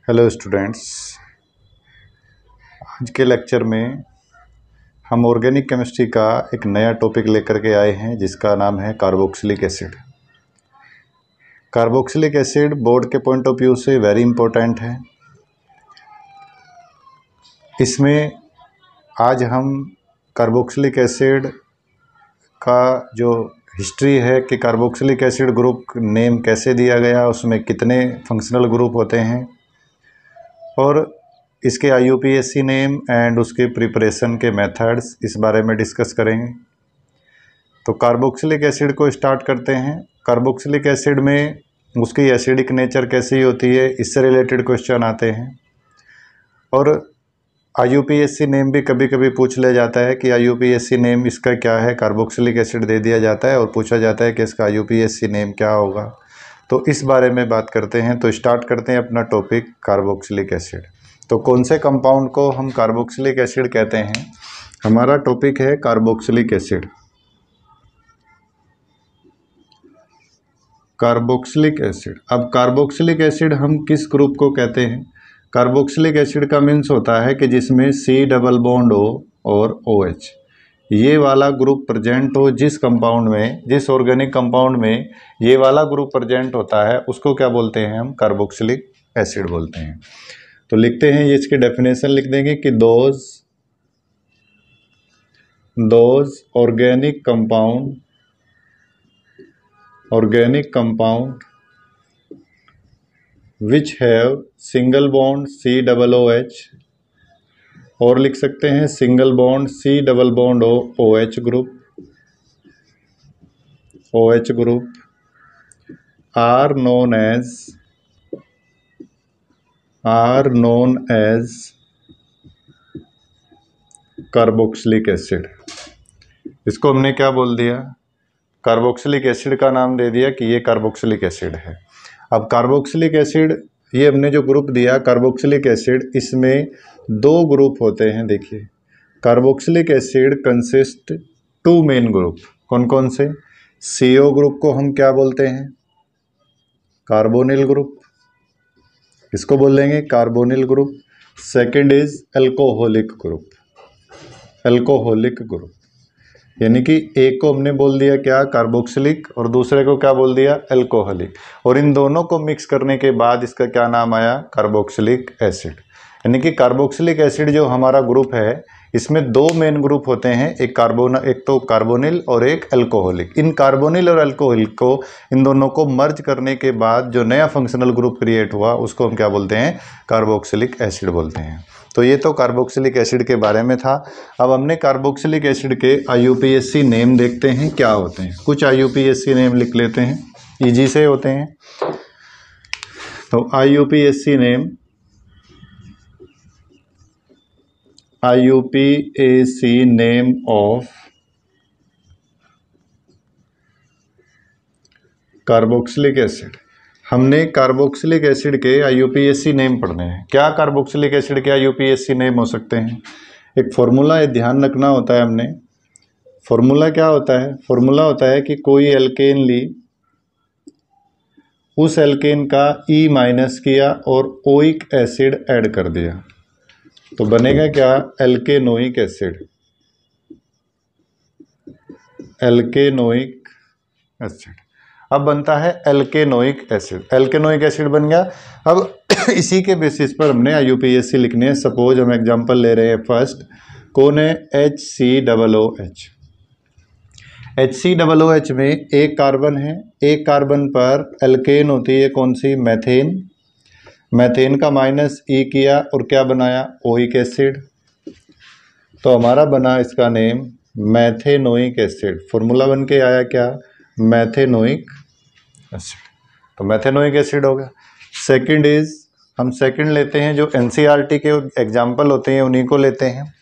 Hello students, आज के lecture में हम ऑर्गेनिक केमिस्ट्री का एक नया टॉपिक लेकर के आए हैं जिसका नाम है carboxylic acid. Carboxylic acid board के पॉइंट ऑफ व्यू से वेरी इंपॉर्टेंट है। इसमें आज हम कार्बोक्सिलिक एसिड का जो हिस्ट्री है कि कार्बोक्सिलिक एसिड ग्रुप नेम कैसे दिया गया, उसमें कितने फंक्शनल ग्रुप होते हैं और इसके IUPAC नेम एंड उसके प्रिपरेशन के मेथड्स, इस बारे में डिस्कस करेंगे। तो कार्बोक्सिलिक एसिड को स्टार्ट करते हैं। कार्बोक्सिलिक एसिड में उसकी एसिडिक नेचर कैसी होती है, इससे रिलेटेड क्वेश्चन आते हैं। और IUPAC नेम भी कभी कभी पूछ लिया जाता है कि IUPAC नेम इसका क्या है। कार्बोक्सिलिक एसिड दे दिया जाता है और पूछा जाता है कि इसका IUPAC नेम क्या होगा। तो इस बारे में बात करते हैं। तो स्टार्ट करते हैं अपना टॉपिक कार्बोक्सिलिक एसिड। तो कौन से कंपाउंड को हम कार्बोक्सिलिक एसिड कहते हैं? हमारा टॉपिक है कार्बोक्सिलिक एसिड। Carboxylic acid. अब कार्बोक्सिलिक एसिड हम किस ग्रुप को कहते हैं? कार्बोक्सिलिक एसिड का मीन्स होता है कि जिसमें C डबल बॉन्ड O और OH ये वाला ग्रुप प्रेजेंट हो। जिस कंपाउंड में, जिस ऑर्गेनिक कंपाउंड में ये वाला ग्रुप प्रेजेंट होता है उसको क्या बोलते हैं? हम कार्बोक्सिलिक एसिड बोलते हैं। तो लिखते हैं, ये इसकी डेफिनेशन लिख देंगे कि those organic compound which have single bond C double OH, और लिख सकते हैं single bond C double bond OH group are known as carboxylic acid. इसको हमने क्या बोल दिया? कार्बोक्सिलिक एसिड का नाम दे दिया कि ये कार्बोक्सिलिक एसिड है। अब कार्बोक्सिलिक एसिड, ये हमने जो ग्रुप दिया कार्बोक्सिलिक एसिड, इसमें दो ग्रुप होते हैं। देखिए, carboxylic acid consist to main group. कौन कौन से? CO ग्रुप को हम क्या बोलते हैं? Carbonyl group. इसको बोलेंगे carbonyl group. Second is alcoholic group. यानी कि एक को हमने बोल दिया क्या? कार्बोक्सिलिक, और दूसरे को क्या बोल दिया? अल्कोहलिक। और इन दोनों को मिक्स करने के बाद इसका क्या नाम आया? Carboxylic acid. यानी कि कार्बोक्सिलिक एसिड जो हमारा ग्रुप है, इसमें दो मेन ग्रुप होते हैं, एक तो कार्बोनिल और एक अल्कोहलिक। इन कार्बोनिल और अल्कोहलिक को, इन दोनों को मर्ज करने के बाद जो नया फंक्शनल ग्रुप क्रिएट हुआ उसको हम क्या बोलते हैं? कार्बोक्सिलिक एसिड बोलते हैं। तो ये तो कार्बोक्सिलिक एसिड के बारे में था। अब हमने कार्बोक्सिलिक एसिड के IUPAC नेम देखते हैं क्या होते हैं। कुछ IUPAC नेम लिख लेते हैं, इजी से होते हैं। तो IUPAC name of carboxylic acid. हमने कार्बोक्सिलिक एसिड के IUPAC नेम पढ़ने हैं। क्या कार्बोक्सिलिक एसिड के IUPAC नेम हो सकते हैं? एक फॉर्मूला है, ध्यान रखना होता है हमने। फॉर्मूला क्या होता है? फॉर्मूला होता है कि कोई एल्केन ली, उस एल्केन का E माइनस किया और ओइक एसिड ऐड कर दिया, तो बनेगा क्या? एल्केनोइक एसिड। अब बनता है एल्केनोइक एसिड। एल्केनोइक एसिड बन गया। अब इसी के बेसिस पर हमने IUPAC लिखने हैं। सपोज हम एग्जांपल ले रहे हैं। फर्स्ट कौन है? HCOOH। HCOOH में एक कार्बन है, एक कार्बन पर एल्केन होती है कौन सी? मैथेन। मैथेन का माइनस E किया और क्या बनाया? Oic acid. तो हमारा बना इसका नेम मैथेनोइक एसिड। फॉर्मूला बन के आया क्या? Methanoic acid. तो मैथेनोइक एसिड हो गया। सेकंड इज, हम सेकंड लेते हैं, जो NCERT के एग्जाम्पल होते हैं उन्हीं को लेते हैं।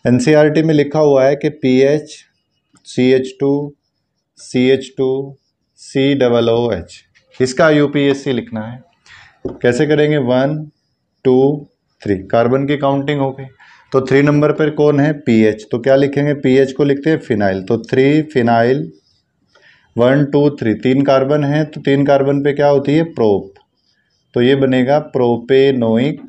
NCERT में लिखा हुआ है कि PH CH2 CH2 COOH। इसका IUPAC लिखना है। कैसे करेंगे? 1 2 3, कार्बन की काउंटिंग हो गई। तो 3 नंबर पर कौन है? PH। तो क्या लिखेंगे? PH को लिखते हैं फिनाइल। तो 3 फिनाइल, 1 2 3, 3 कार्बन है तो 3 कार्बन पे क्या होती है? प्रोप। तो ये बनेगा प्रोपेनोइक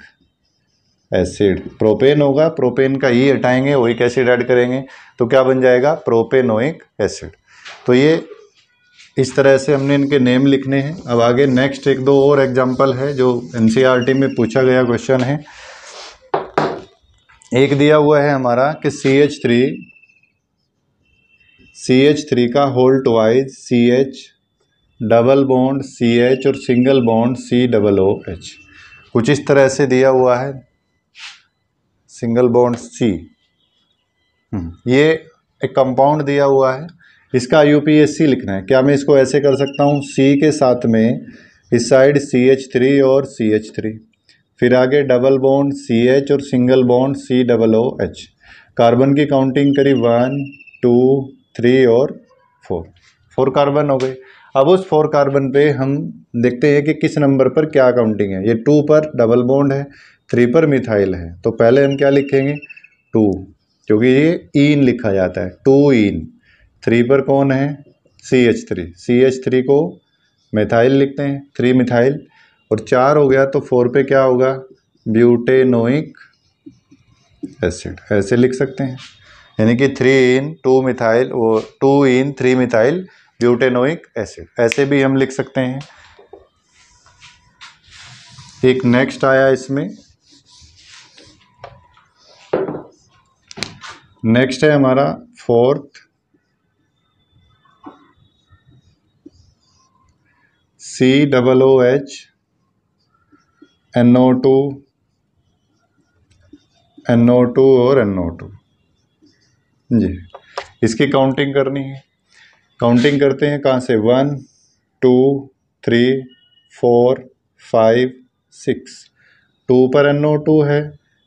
एसिड। प्रोपेन होगा, प्रोपेन का ई हटाएंगे, ओइक एसिड ऐड करेंगे तो क्या बन जाएगा, प्रोपेनोइक एसिड। तो ये इस तरह से हमने इनके नेम लिखने हैं। अब आगे नेक्स्ट एक दो और एग्जांपल है जो एनसीईआरटी में पूछा गया क्वेश्चन है। एक दिया हुआ है हमारा कि CH3 का hold wise CH, double bond CH और सिंगल बॉन्ड COOH, कुछ इस तरह से दिया हुआ है, सिंगल बॉन्ड C। ये एक कंपाउंड दिया हुआ है, इसका IUPAC लिखना है। क्या मैं इसको ऐसे कर सकता हूँ, C के साथ में इस साइड CH3 और CH3, फिर आगे डबल बॉन्ड CH और सिंगल बॉन्ड COOH। कार्बन की काउंटिंग करी 1 2 3 और 4 कार्बन हो गए। अब उस 4 कार्बन पे हम देखते हैं कि किस नंबर पर क्या काउंटिंग है। ये 2 पर डबल बॉन्ड है, 3 पर मिथाइल है, तो पहले हम क्या लिखेंगे 2, क्योंकि ये ईन लिखा जाता है, 2 ईन। 3 पर कौन है, CH3 को मिथाइल लिखते हैं, 3 मिथाइल। और 4 हो गया तो 4 पे क्या होगा, ब्यूटेनोइक एसिड, ऐसे लिख सकते हैं। यानी कि 3 इन 2 मिथाइल और 2 इन 3 मिथाइल ब्यूटेनोइक एसिड, ऐसे भी हम लिख सकते हैं। एक नेक्स्ट आया इसमें, नेक्स्ट है हमारा 4th COOH NO2 और NO2 जी। इसकी काउंटिंग करनी है। काउंटिंग करते हैं कहाँ से, 1 2 3 4 5 6। 2 पर NO2 है,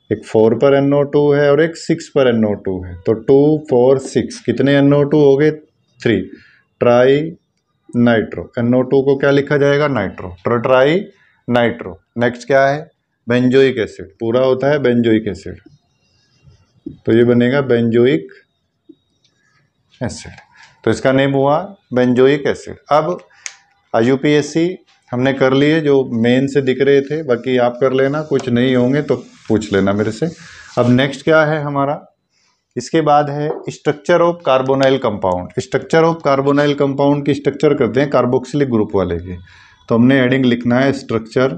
एक 4 पर NO2 है और एक 6 पर NO2 है। तो 2 4 6 कितने NO2 हो गए, 3। ट्राई नाइट्रो, NO2 को क्या लिखा जाएगा, नाइट्रो, ट्राई नाइट्रो। नेक्स्ट क्या है, बेंजोइक एसिड, पूरा होता है बेंजोइक एसिड, तो ये बनेगा बेंजोइक एसिड। तो इसका नेम हुआ बेंजोइक एसिड। अब IUPAC हमने कर लिए, जो मेन से दिख रहे थे, बाकी आप कर लेना, कुछ नहीं होंगे तो पूछ लेना मेरे से। अब नेक्स्ट क्या है हमारा, इसके बाद है structure of carbonyl compound. Structure of carbonyl compound की स्ट्रक्चर करते हैं कार्बोक्सिलिक ग्रुप वाले की, तो हमने हेडिंग लिखना है structure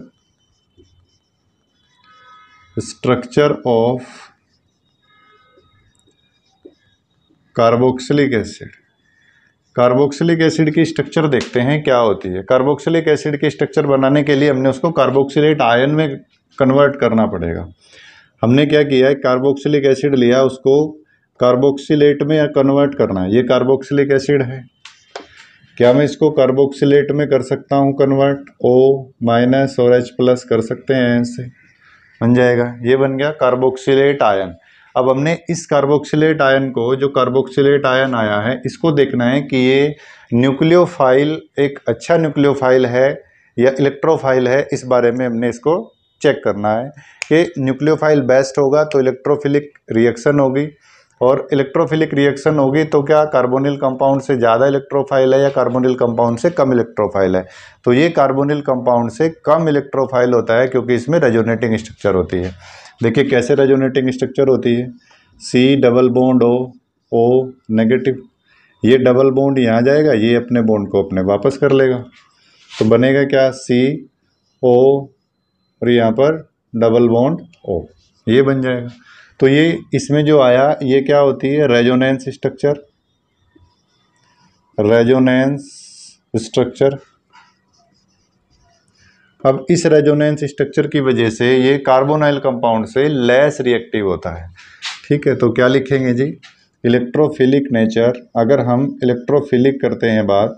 of carboxylic acid. Carboxylic acid की स्ट्रक्चर देखते हैं क्या होती है। कार्बोक्सिलिक एसिड की स्ट्रक्चर बनाने के लिए हमने उसको कार्बोक्सिलेट आयन में कन्वर्ट करना पड़ेगा। हमने क्या किया है, कार्बोक्सिलिक एसिड लिया, उसको कार्बोक्सिलेट में कन्वर्ट करना है। ये कार्बोक्सिलिक एसिड है, क्या मैं इसको कार्बोक्सिलेट में कर सकता हूँ कन्वर्ट, O- और H+ कर सकते हैं, ऐसे बन जाएगा। ये बन गया कार्बोक्सिलेट आयन। अब हमने इस कार्बोक्सिलेट आयन को, जो कार्बोक्सिलेट आयन आया है, इसको देखना है कि ये न्यूक्लियोफाइल एक अच्छा न्यूक्लियोफाइल है या इलेक्ट्रोफाइल है। इस बारे में हमने इसको चेक करना है कि न्यूक्लियोफाइल बेस्ट होगा तो इलेक्ट्रोफिलिक रिएक्शन होगी, और इलेक्ट्रोफिलिक रिएक्शन होगी तो क्या कार्बोनिल कंपाउंड से ज़्यादा इलेक्ट्रोफाइल है या कार्बोनिल कंपाउंड से कम इलेक्ट्रोफाइल है। तो ये कार्बोनिल कंपाउंड से कम इलेक्ट्रोफाइल होता है, क्योंकि इसमें रेजोनेटिंग स्ट्रक्चर होती है। देखिए कैसे रेजोनेटिंग स्ट्रक्चर होती है, C double bond O negative, ये डबल बॉन्ड यहाँ जाएगा, ये अपने बॉन्ड को अपने वापस कर लेगा, तो बनेगा क्या, CO और यहाँ पर डबल बॉन्ड O, ये बन जाएगा। तो ये इसमें जो आया, ये क्या होती है, रेजोनेंस स्ट्रक्चर, रेजोनेंस स्ट्रक्चर। अब इस रेजोनेंस स्ट्रक्चर की वजह से ये कार्बोनाइल कंपाउंड से लेस रिएक्टिव होता है। ठीक है, तो क्या लिखेंगे जी, इलेक्ट्रोफिलिक नेचर। अगर हम इलेक्ट्रोफिलिक करते हैं बात,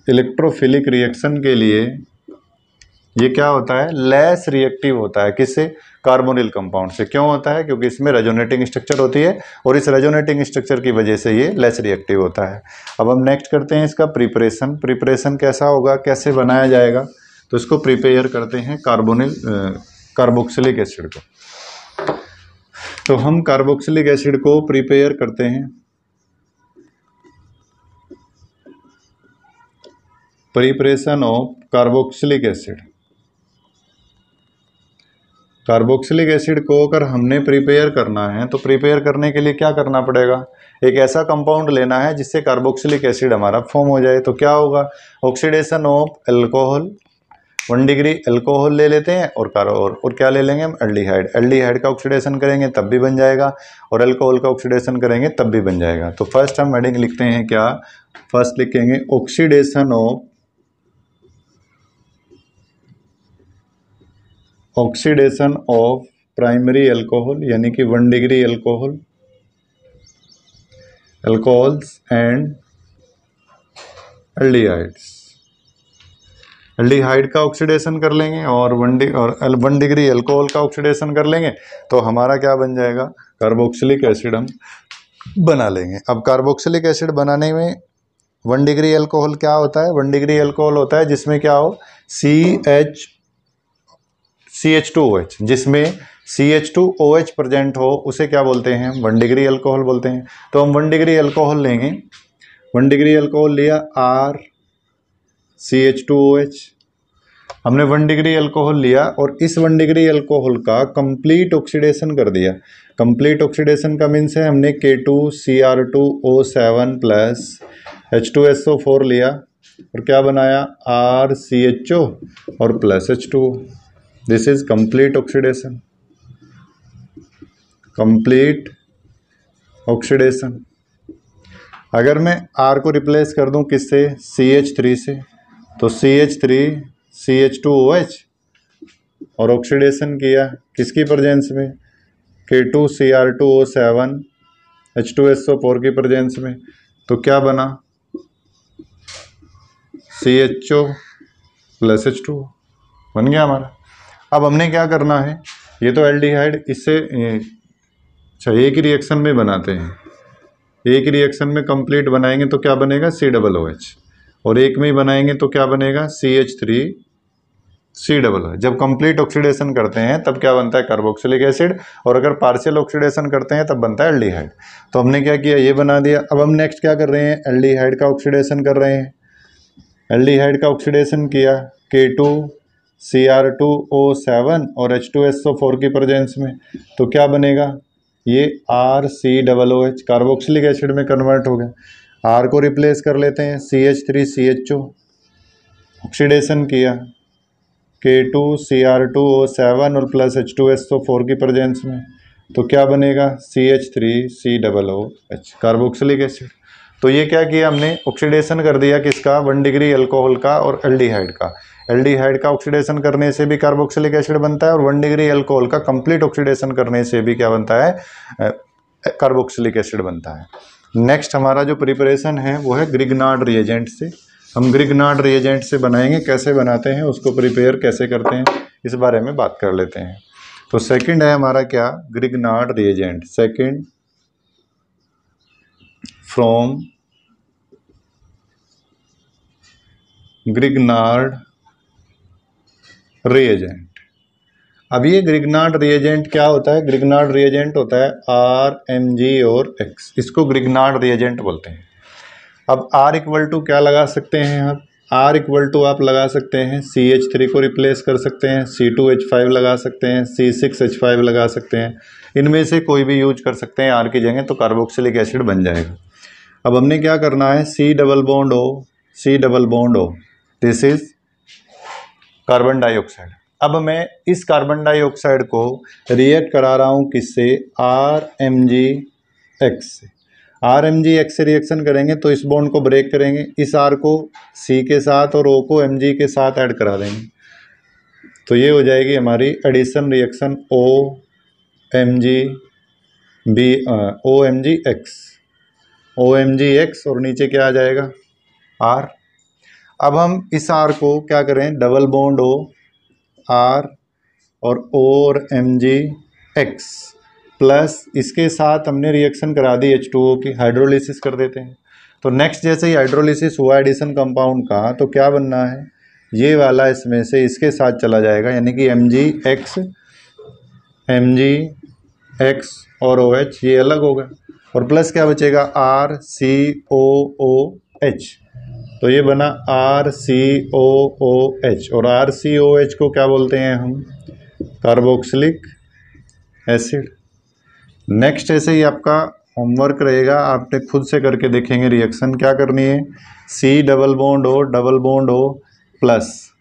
इलेक्ट्रोफिलिक रिएक्शन के लिए ये क्या होता है, लेस रिएक्टिव होता है, किससे, कार्बोनिल कंपाउंड से। क्यों होता है, क्योंकि इसमें रेजोनेटिंग स्ट्रक्चर होती है, और इस रेजोनेटिंग स्ट्रक्चर की वजह से ये लेस रिएक्टिव होता है। अब हम नेक्स्ट करते हैं इसका प्रिपरेशन। प्रिपरेशन कैसा होगा, कैसे बनाया जाएगा, तो इसको प्रिपेयर करते हैं कार्बोक्सिलिक एसिड को। तो हम कार्बोक्सिलिक एसिड को प्रिपेयर करते हैं। Preparation of carboxylic acid. Carboxylic acid को अगर हमने प्रिपेयर करना है तो प्रिपेयर करने के लिए क्या करना पड़ेगा, एक ऐसा कंपाउंड लेना है जिससे कार्बोक्सिलिक एसिड हमारा फॉर्म हो जाए। तो क्या होगा, oxidation of alcohol, 1 degree alcohol ले लेते हैं और क्या ले लेंगे हम, एल्डिहाइड। एल्डिहाइड का ऑक्सीडेशन करेंगे तब भी बन जाएगा और एल्कोहल का ऑक्सीडेशन करेंगे तब भी बन जाएगा। तो फर्स्ट हम हेडिंग लिखते हैं क्या, फर्स्ट लिखेंगे ऑक्सीडेशन ऑफ प्राइमरी एल्कोहल, यानी कि 1 degree alcohols and aldehydes. Aldehyde का ऑक्सीडेशन कर लेंगे और 1 डिग्री एल्कोहल का ऑक्सीडेशन कर लेंगे तो हमारा क्या बन जाएगा, कार्बोक्सिलिक एसिड हम बना लेंगे। अब कार्बोक्सिलिक एसिड बनाने में 1 डिग्री एल्कोहल क्या होता है, 1 डिग्री एल्कोहल होता है जिसमें क्या हो, CH2OH, जिसमें CH2OH प्रेजेंट हो उसे क्या बोलते हैं, 1 डिग्री एल्कोहल बोलते हैं। तो हम 1 डिग्री एल्कोहल लेंगे, 1 डिग्री एल्कोहल लिया RCH2OH, हमने 1 डिग्री एल्कोहल लिया और इस 1 डिग्री एल्कोहल का कंप्लीट ऑक्सीडेशन कर दिया। कंप्लीट ऑक्सीडेशन का मीन्स है हमने K2Cr2O7 प्लस H2SO4 लिया और क्या बनाया, RCHO और plus H2O। This is complete oxidation, complete oxidation. अगर मैं R को रिप्लेस कर दूं किससे, CH3 से, तो CH3 CH2OH और ऑक्सीडेशन किया किसकी प्रेजेंस में, K2Cr2O7 H2SO4 की प्रेजेंस में, तो क्या बना, CHO प्लस H2O बन गया हमारा। अब हमने क्या करना है, ये तो एल्डिहाइड इससे अच्छा एक ही रिएक्शन में बनाते हैं, एक रिएक्शन में कंप्लीट बनाएंगे तो क्या बनेगा, COOH, और एक में ही बनाएंगे तो क्या बनेगा, CH3COOH। जब कंप्लीट ऑक्सीडेशन करते हैं तब क्या बनता है, कार्बोक्सिलिक एसिड, और अगर पार्शियल ऑक्सीडेशन करते हैं तब बनता है एल्डिहाइड। तो हमने क्या किया, ये बना दिया। अब हम नेक्स्ट क्या कर रहे हैं, एल्डिहाइड का ऑक्सीडेशन कर रहे हैं। एल्डिहाइड का ऑक्सीडेशन किया K2Cr2O7 और H2SO4 की प्रेजेंस में, तो क्या बनेगा, ये RCOOH कार्बोक्सिलिक एसिड में कन्वर्ट हो गया। R को रिप्लेस कर लेते हैं, CH3CHO, ऑक्सीडेशन किया K2Cr2O7 और प्लस H2SO4 की प्रेजेंस में, तो क्या बनेगा, CH3COOH कार्बोक्सिलिक एसिड। तो ये क्या किया हमने, ऑक्सीडेशन कर दिया किसका, 1 डिग्री एल्कोहल का और एल्डिहाइड का। एल्डिहाइड का ऑक्सीडेशन करने से भी कार्बोक्सिलिक एसिड बनता है और 1 डिग्री एल्कोहल का कंप्लीट ऑक्सीडेशन करने से भी क्या बनता है, कार्बोक्सिलिक एसिड बनता है। नेक्स्ट हमारा जो प्रिपरेशन है वो है ग्रिग्नार्ड रिएजेंट से। हम ग्रिग्नार्ड रिएजेंट से बनाएंगे, कैसे बनाते हैं उसको प्रिपेयर कैसे करते हैं इस बारे में बात कर लेते हैं। तो सेकंड है हमारा क्या, Grignard reagent. Second from Grignard reagent. अब ये ग्रिग्नार्ड रिएजेंट क्या होता है, ग्रिग्नार्ड रिएजेंट होता है RMG और X, इसको ग्रिग्नार्ड रिएजेंट बोलते हैं। अब R इक्वल टू क्या लगा सकते हैं आप, R इक्वल टू आप लगा सकते हैं CH3 को रिप्लेस कर सकते हैं, C2H5 लगा सकते हैं, C6H5 लगा सकते हैं, इनमें से कोई भी यूज कर सकते हैं R की जगह, तो कार्बोक्सिलिक एसिड बन जाएगा। अब हमने क्या करना है, C double bond O, this is carbon dioxide. अब मैं इस कार्बन डाइऑक्साइड को रिएक्ट करा रहा हूँ किससे, RMgX से। RMgX से रिएक्शन करेंगे तो इस बॉन्ड को ब्रेक करेंगे, इस R को C के साथ और O को Mg के साथ ऐड करा देंगे, तो ये हो जाएगी हमारी एडिशन रिएक्शन OMgX और नीचे क्या आ जाएगा, R। अब हम इस R को क्या करें, डबल बॉन्ड O R और O और MgX प्लस इसके साथ हमने रिएक्शन करा दी H2O की, हाइड्रोलिसिस कर देते हैं। तो नेक्स्ट जैसे ही हाइड्रोलिसिस हुआ एडिशन कंपाउंड का, तो क्या बनना है, ये वाला इसमें से इसके साथ चला जाएगा, यानी कि MgX और OH ये अलग होगा, और प्लस क्या बचेगा, RCOOH तो ये बना RCOOH, और RCOH को क्या बोलते हैं हम? Carboxylic acid. नेक्स्ट ऐसे ही आपका होमवर्क रहेगा, आपने खुद से करके देखेंगे रिएक्शन क्या करनी है। C double bond O plus,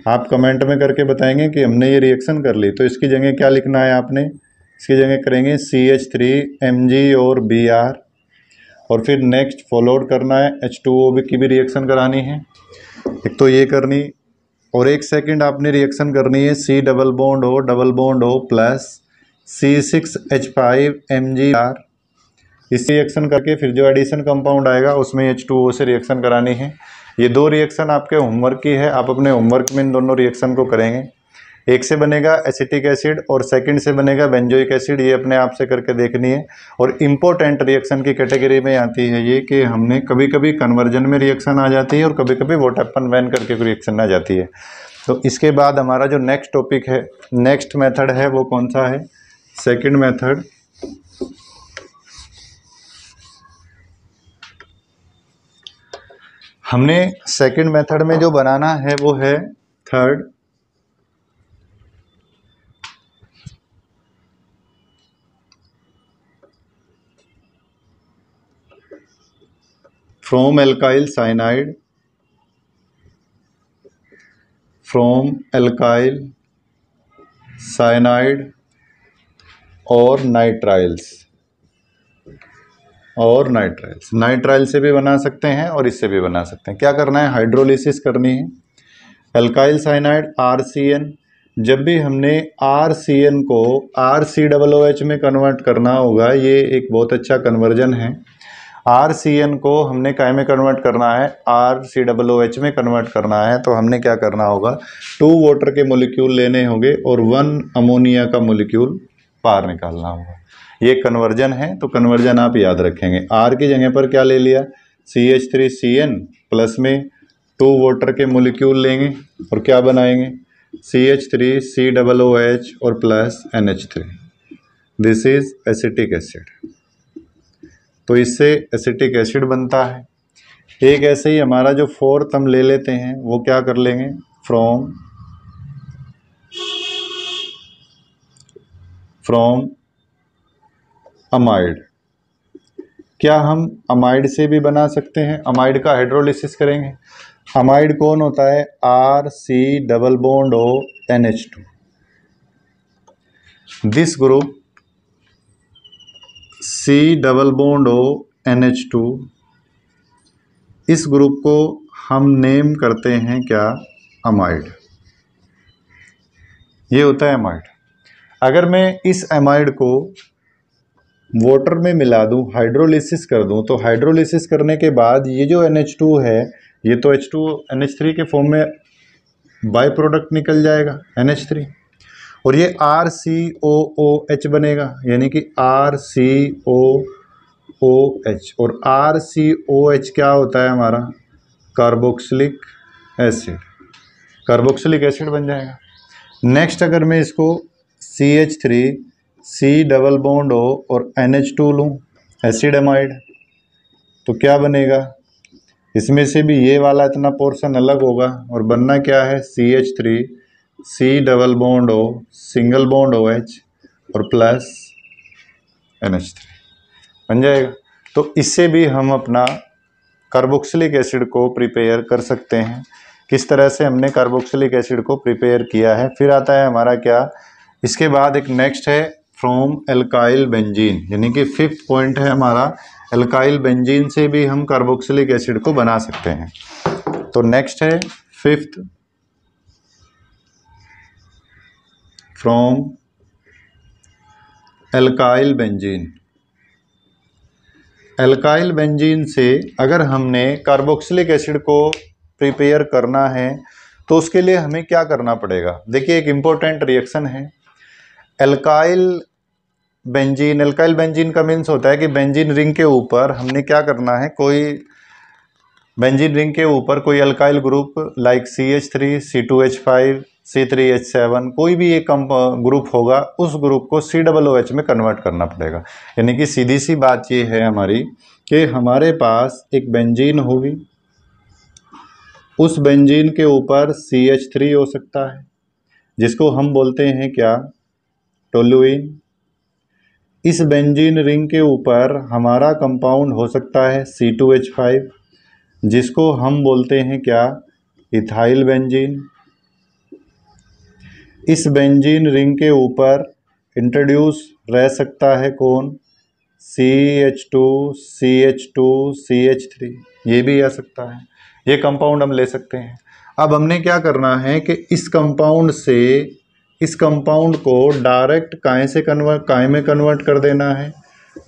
आप कमेंट में करके बताएंगे कि हमने ये रिएक्शन कर ली। तो इसकी जगह क्या लिखना है आपने? इसकी जगह करेंगे CH3Mg और Br, और फिर नेक्स्ट फॉलोड करना है H2O की भी रिएक्शन करानी है। एक तो ये करनी, और एक सेकंड आपने रिएक्शन करनी है C double bond O plus C6H5MgR। इस रिएक्शन करके फिर जो एडिशन कंपाउंड आएगा उसमें H2O से रिएक्शन करानी है। ये दो रिएक्शन आपके होमवर्क की है, आप अपने होमवर्क में इन दोनों रिएक्शन को करेंगे। एक से बनेगा एसिटिक एसिड और सेकंड से बनेगा बेंजोइक एसिड, ये अपने आप से करके देखनी है। और इम्पोर्टेंट रिएक्शन की कैटेगरी में आती है ये कि हमने कभी कभी कन्वर्जन में रिएक्शन आ जाती है और कभी कभी व्हाट हैपन व्हेन करके रिएक्शन आ जाती है। तो इसके बाद हमारा जो नेक्स्ट टॉपिक है, नेक्स्ट मेथड है, वो कौन सा है? Second method. हमने सेकंड मेथड में जो बनाना है वो है थर्ड, फ्रॉम एल्काइल साइनाइड और नाइट्राइल से भी बना सकते हैं और इससे भी बना सकते हैं। क्या करना है? हाइड्रोलिसिस करनी है। एल्काइल साइनाइड RCN, जब भी हमने RCN को RCOOH में कन्वर्ट करना होगा, ये एक बहुत अच्छा कन्वर्जन है। RCN को हमने काय में कन्वर्ट करना है? RCOOH में कन्वर्ट करना है। तो हमने क्या करना होगा? 2 वाटर के मोलिक्यूल लेने होंगे और 1 अमोनिया का मोलिक्यूल बाहर निकालना होगा। ये कन्वर्जन है, तो कन्वर्जन आप याद रखेंगे। R की जगह पर क्या ले लिया? CH3CN प्लस में 2 वाटर के मोलिक्यूल लेंगे और क्या बनाएंगे? CH3COOH और plus NH3। This is acetic acid. तो इससे एसिटिक एसिड बनता है। एक ऐसे ही हमारा जो फोर्थ हम ले लेते हैं, वो क्या कर लेंगे? From amide. क्या हम अमाइड से भी बना सकते हैं? अमाइड का हाइड्रोलिसिस करेंगे। अमाइड कौन होता है? RC≡ONH2। दिस ग्रुप C≡ONH2, इस ग्रुप को हम नेम करते हैं क्या? अमाइड। ये होता है अमाइड। अगर मैं इस अमाइड को वाटर में मिला दूं, हाइड्रोलिसिस कर दूं, तो हाइड्रोलिसिस करने के बाद ये जो NH2 है, ये तो NH3 के फॉर्म में बाय प्रोडक्ट निकल जाएगा NH3, और ये RCOOH बनेगा, यानी कि RCOOH। और RCOH क्या होता है हमारा? कार्बोक्सिलिक एसिड बन जाएगा। नेक्स्ट अगर मैं इसको CH3 C≡O और NH2 लूँ, एसिड अमाइड, तो क्या बनेगा? इसमें से भी ये वाला इतना पोर्शन अलग होगा और बनना क्या है? CH3 C≡O single bond OH और प्लस NH3 बन जाएगा। तो इससे भी हम अपना कार्बोक्सिलिक एसिड को प्रिपेयर कर सकते हैं। किस तरह से हमने कार्बोक्सिलिक एसिड को प्रिपेयर किया है। फिर आता है हमारा क्या? इसके बाद एक नेक्स्ट है फ्रॉम एल्काइल बेंजीन, यानी कि 5th पॉइंट है हमारा, एल्काइल बेंजीन से भी हम कार्बोक्सिलिक एसिड को बना सकते हैं। तो नेक्स्ट है 5th, from alkyl benzene. Alkyl benzene से अगर हमने कार्बोक्सिलिक एसिड को प्रिपेयर करना है तो उसके लिए हमें क्या करना पड़ेगा? देखिए, एक इम्पोर्टेंट रिएक्शन है एल्काइल बेंजीन का मीन्स होता है कि बेंजीन रिंग के ऊपर हमने क्या करना है? बेंजीन रिंग के ऊपर कोई alkyl group like CH3 C2H5 C3H7 कोई भी एक ग्रुप होगा, उस ग्रुप को COOH में कन्वर्ट करना पड़ेगा। यानी कि सीधी सी बात ये है हमारी कि हमारे पास एक बेंजीन होगी, उस बेंजीन के ऊपर CH3 हो सकता है, जिसको हम बोलते हैं क्या, टोलुइन। इस बेंजीन रिंग के ऊपर हमारा कंपाउंड हो सकता है C2H5, जिसको हम बोलते हैं क्या, इथाइल बेंजीन। इस बेंजीन रिंग के ऊपर इंट्रोड्यूस रह सकता है कौन, CH2, CH2, CH3, ये भी आ सकता है। ये कंपाउंड हम ले सकते हैं। अब हमने क्या करना है कि इस कंपाउंड से इस कंपाउंड को डायरेक्ट काय में कन्वर्ट कर देना है।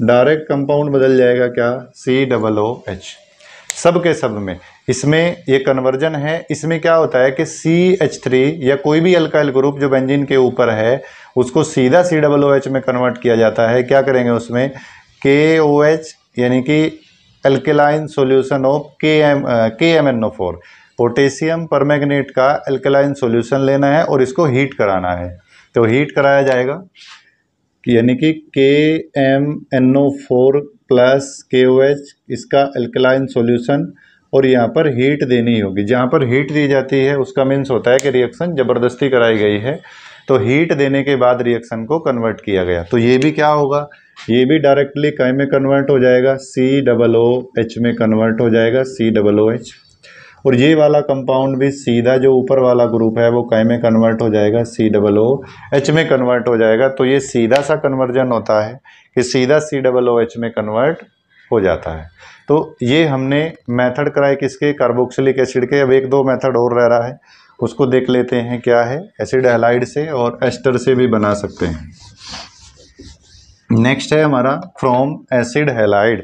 डायरेक्ट कंपाउंड बदल जाएगा क्या, COOH। सब के सब में इसमें ये कन्वर्जन है। इसमें क्या होता है कि CH3 या कोई भी अल्काइल ग्रुप जो बेंजीन के ऊपर है उसको सीधा COOH में कन्वर्ट किया जाता है। क्या करेंगे उसमें, KOH यानी कि alkaline solution of KMNO4, potassium permanganate का अल्कलाइन सॉल्यूशन लेना है और इसको हीट कराना है। तो हीट कराया जाएगा यानी कि KMNO4 प्लस KOH, इसका अल्कलाइन सॉल्यूशन, और यहाँ पर हीट देनी होगी। जहाँ पर हीट दी जाती है उसका मीन्स होता है कि रिएक्शन ज़बरदस्ती कराई गई है। तो हीट देने के बाद रिएक्शन को कन्वर्ट किया गया। तो ये भी क्या होगा, ये भी डायरेक्टली काय में कन्वर्ट हो जाएगा, COOH में कन्वर्ट हो जाएगा, COOH। और ये वाला कंपाउंड भी सीधा जो ऊपर वाला ग्रुप है वो काय में कन्वर्ट हो जाएगा, COOH में कन्वर्ट हो जाएगा। तो ये सीधा सा कन्वर्जन होता है कि सीधा COOH में कन्वर्ट हो जाता है। तो ये हमने मेथड कराए किसके, कार्बोक्सिलिक एसिड के। अब एक दो मेथड और रह रहा है, उसको देख लेते हैं क्या है। एसिड हैलाइड से और एस्टर से भी बना सकते हैं। नेक्स्ट है हमारा फ्रॉम एसिड हैलाइड।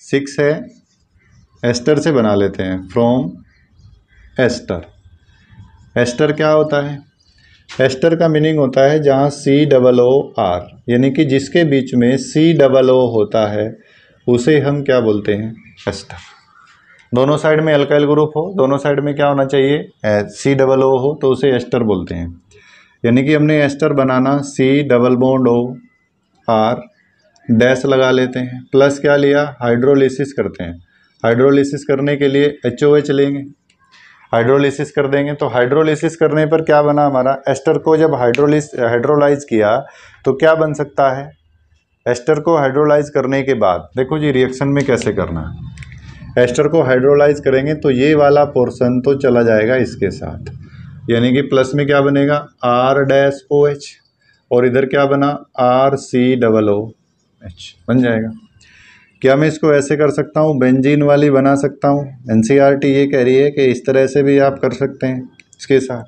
6 है, एस्टर से बना लेते हैं, फ्रॉम एस्टर। एस्टर क्या होता है, एस्टर का मीनिंग होता है जहाँ COOR यानी कि जिसके बीच में COO होता है उसे हम क्या बोलते हैं, एस्टर। दोनों साइड में अल्काइल ग्रुप हो, दोनों साइड में क्या होना चाहिए, COO हो, तो उसे एस्टर बोलते हैं। यानी कि हमने एस्टर बनाना, C+O डैश लगा लेते हैं, प्लस क्या लिया, हाइड्रोलिसिस करते हैं। हाइड्रोलिसिस करने के लिए HOH लेंगे, हाइड्रोलिसिस कर देंगे। तो हाइड्रोलिसिस करने पर क्या बना हमारा, एस्टर को जब हाइड्रोलाइज किया तो क्या बन सकता है। एस्टर को हाइड्रोलाइज करने के बाद देखो जी रिएक्शन में कैसे करना है। एस्टर को हाइड्रोलाइज करेंगे तो ये वाला पोर्शन तो चला जाएगा इसके साथ, यानी कि प्लस में क्या बनेगा, R-OH, और इधर क्या बना, RCOOH बन जाएगा। क्या मैं इसको ऐसे कर सकता हूँ, बेंजीन वाली बना सकता हूँ। NCERT ये कह रही है कि इस तरह से भी आप कर सकते हैं। इसके साथ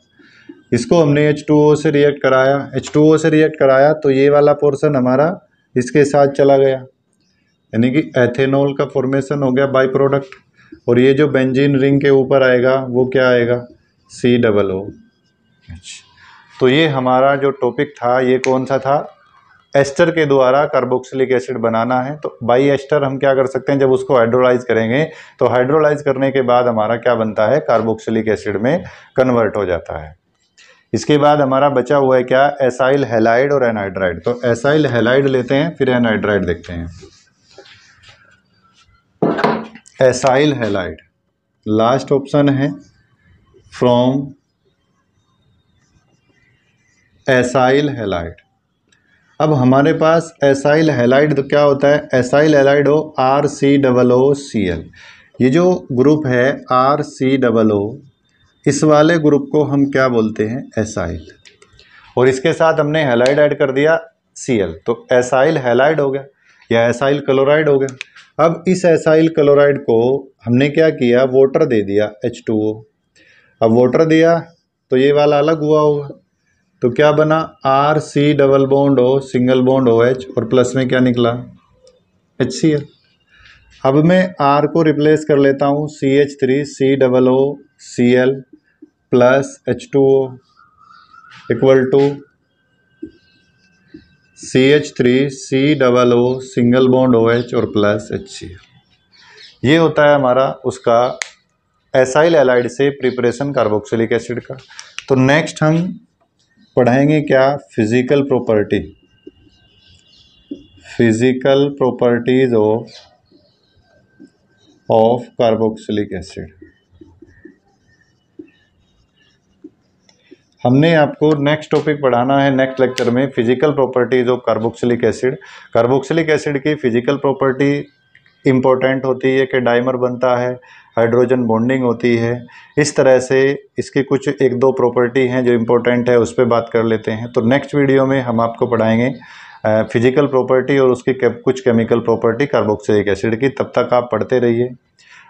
इसको हमने H2O से रिएक्ट कराया, H2O से रिएक्ट कराया तो ये वाला पोर्शन हमारा इसके साथ चला गया, यानी कि एथेनॉल का फॉर्मेशन हो गया बाई प्रोडक्ट। और ये जो बेंजीन रिंग के ऊपर आएगा वो क्या आएगा, COOH। तो ये हमारा जो टॉपिक था ये कौन सा था, एस्टर के द्वारा कार्बोक्सिलिक एसिड बनाना है। तो बाई एस्टर हम क्या कर सकते हैं, जब उसको हाइड्रोलाइज करेंगे तो हाइड्रोलाइज करने के बाद हमारा क्या बनता है, कार्बोक्सिलिक एसिड में कन्वर्ट हो जाता है। इसके बाद हमारा बचा हुआ है क्या, एसाइल हैलाइड और एनहाइड्राइड। तो एसाइल हैलाइड लेते हैं फिर एनहाइड्राइड देखते हैं। एसाइल हैलाइड लास्ट ऑप्शन है, फ्रॉम एसाइल हैलाइड। अब हमारे पास एसाइल हैलाइड तो क्या होता है, एसाइल हैलाइड हो RCOOCl। ये जो ग्रुप है RCOO, इस वाले ग्रुप को हम क्या बोलते हैं, एसाइल। और इसके साथ हमने हैलाइड ऐड कर दिया Cl, तो एसाइल हैलाइड हो गया या एसाइल क्लोराइड हो गया। अब इस एसाइल क्लोराइड को हमने क्या किया, वाटर दे दिया H2O। अब वाटर दिया तो ये वाला अलग हुआ होगा, तो क्या बना, RC+O सिंगल बॉन्ड OH और प्लस में क्या निकला, HCl। अब मैं R को रिप्लेस कर लेता हूँ, CH3COOCl plus H2O equal to CH3COO single bond OH और प्लस HCl। ये होता है हमारा उसका एसाइल हैलाइड से प्रिपरेशन कार्बोक्सिलिक एसिड का। तो नेक्स्ट हम पढ़ाएंगे क्या, physical property, physical properties of of carboxylic acid. हमने आपको नेक्स्ट टॉपिक पढ़ाना है नेक्स्ट लेक्चर में, physical properties of carboxylic acid. Carboxylic acid की फिजिकल प्रॉपर्टी इम्पोर्टेंट होती है कि डाइमर बनता है, हाइड्रोजन बॉन्डिंग होती है। इस तरह से इसकी कुछ एक दो प्रॉपर्टी हैं जो इम्पोर्टेंट है, उस पर बात कर लेते हैं। तो नेक्स्ट वीडियो में हम आपको पढ़ाएंगे फिजिकल प्रॉपर्टी और उसकी कुछ केमिकल प्रॉपर्टी कार्बोक्सिलिक एसिड की। तब तक आप पढ़ते रहिए,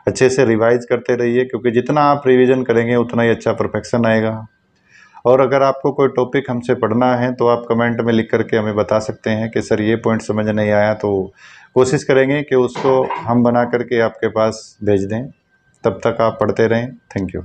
अच्छे से रिवाइज करते रहिए, क्योंकि जितना आप रिवीजन करेंगे उतना ही अच्छा परफेक्शन आएगा। और अगर आपको कोई टॉपिक हमसे पढ़ना है तो आप कमेंट में लिख करके हमें बता सकते हैं कि सर ये पॉइंट समझ नहीं आया, तो कोशिश करेंगे कि उसको हम बना करके आपके पास भेज दें। तब तक आप पढ़ते रहें। Thank you.